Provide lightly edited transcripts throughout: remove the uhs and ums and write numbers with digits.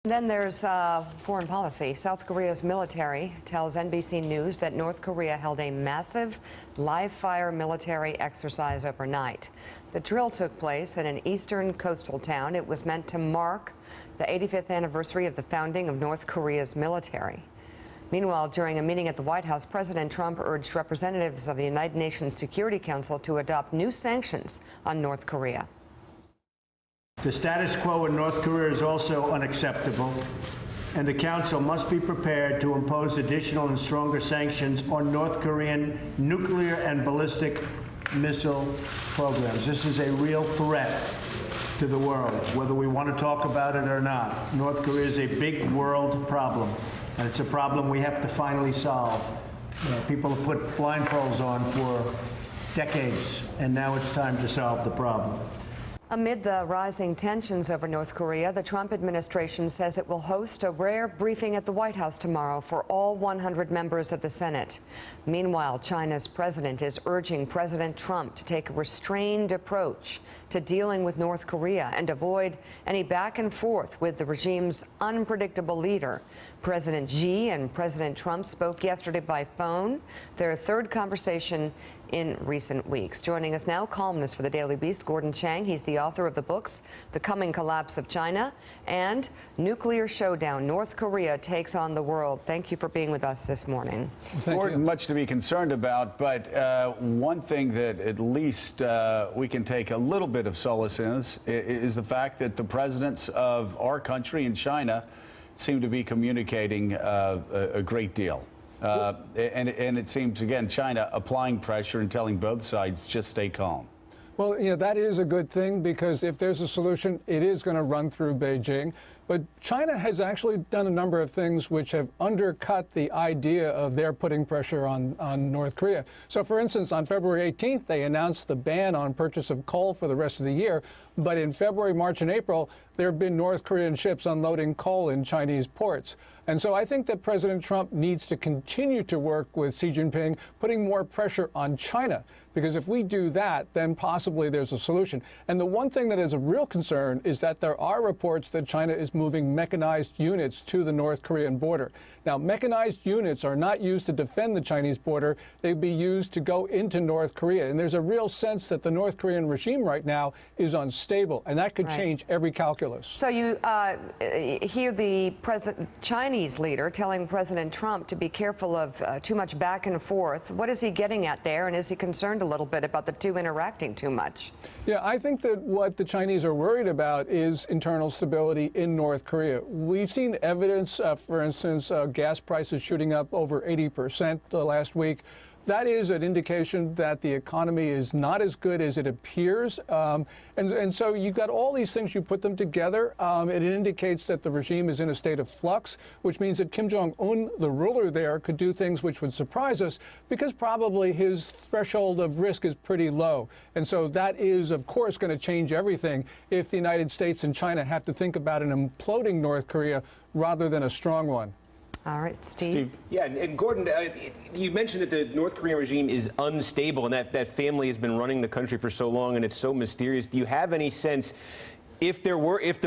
Then there's foreign policy. South Korea's military tells NBC News that North Korea held a massive live-fire military exercise overnight. The drill took place in an eastern coastal town. It was meant to mark the 85th anniversary of the founding of North Korea's military. Meanwhile, during a meeting at the White House, President Trump urged representatives of the United Nations Security Council to adopt new sanctions on North Korea. The status quo in North Korea is also unacceptable, and the Council must be prepared to impose additional and stronger sanctions on North Korean nuclear and ballistic missile programs. This is a real threat to the world, whether we want to talk about it or not. North Korea is a big world problem, and it's a problem we have to finally solve. People have put blindfolds on for decades, and now it's time to solve the problem. Amid the rising tensions over North Korea, the Trump administration says it will host a rare briefing at the White House tomorrow for all 100 members of the Senate. Meanwhile, China's president is urging President Trump to take a restrained approach to dealing with North Korea and avoid any back and forth with the regime's unpredictable leader. President Xi and President Trump spoke yesterday by phone, their third conversation in recent weeks. Joining us now, columnist for the Daily Beast, Gordon Chang. He's the author of the books The Coming Collapse of China and Nuclear Showdown, North Korea Takes on the World. Thank you for being with us this morning. Gordon, much to be concerned about, but one thing that at least we can take a little bit of solace in is the fact that the presidents of our country and China seem to be communicating a great deal. And it seems, again, China applying pressure and telling both sides just stay calm. Well, that is a good thing, because if there's a solution, it is going to run through Beijing. But China has actually done a number of things which have undercut the idea of their putting pressure on North Korea. So, for instance, on February 18th, they announced the ban on purchase of coal for the rest of the year. But in February, March, and April, there have been North Korean ships unloading coal in Chinese ports. And so I think that President Trump needs to continue to work with Xi Jinping, putting more pressure on China, because if we do that, then possibly there's a solution. And the one thing that is a real concern is that there are reports that China is moving mechanized units to the North Korean border. Now, mechanized units are not used to defend the Chinese border. They'd be used to go into North Korea. And there's a real sense that the North Korean regime right now is unstable, and that could change every calculus. So you hear the Chinese leader telling President Trump to be careful of too much back and forth. What is he getting at there, and is he concerned a little bit about the two interacting too much? Yeah, I think that what the Chinese are worried about is internal stability in North Korea. We've seen evidence, for instance, gas prices shooting up over 80% last week. That is an indication that the economy is not as good as it appears. And so you've got all these things, you put them together. It indicates that the regime is in a state of flux, which means that Kim Jong-un, the ruler there, could do things which would surprise us, because probably his threshold of risk is pretty low. And so that is, of course, going to change everything if the United States and China have to think about an imploding North Korea rather than a strong one. All right, Steve. Yeah, and Gordon, you mentioned that the North Korean regime is unstable, and that family has been running the country for so long, and it's so mysterious. Do you have any sense, if the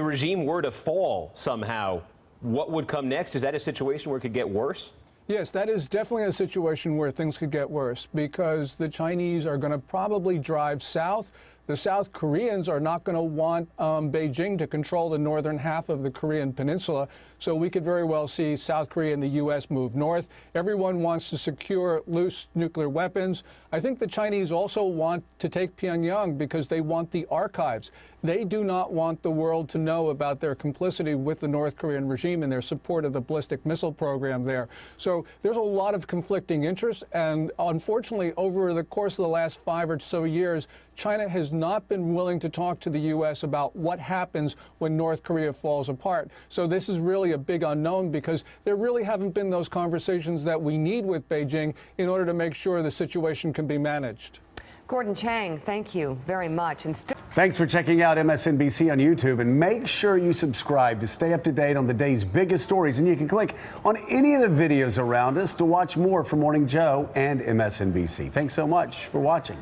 regime were to fall somehow, what would come next? Is that a situation where it could get worse? Yes, that is definitely a situation where things could get worse, because the Chinese are going to probably drive south. The South Koreans are not going to want Beijing to control the northern half of the Korean peninsula. So we could very well see South Korea and the U.S. move north. Everyone wants to secure loose nuclear weapons. I think the Chinese also want to take Pyongyang because they want the archives. They do not want the world to know about their complicity with the North Korean regime and their support of the ballistic missile program there. So there's a lot of conflicting interests. And unfortunately, over the course of the last 5 or so years, China has not been willing to talk to the U.S. about what happens when North Korea falls apart. So this is really a big unknown, because there really haven't been those conversations that we need with Beijing in order to make sure the situation can be managed. Gordon Chang, thank you very much. And thanks for checking out MSNBC on YouTube, and make sure you subscribe to stay up to date on the day's biggest stories. And you can click on any of the videos around us to watch more from Morning Joe and MSNBC. Thanks so much for watching.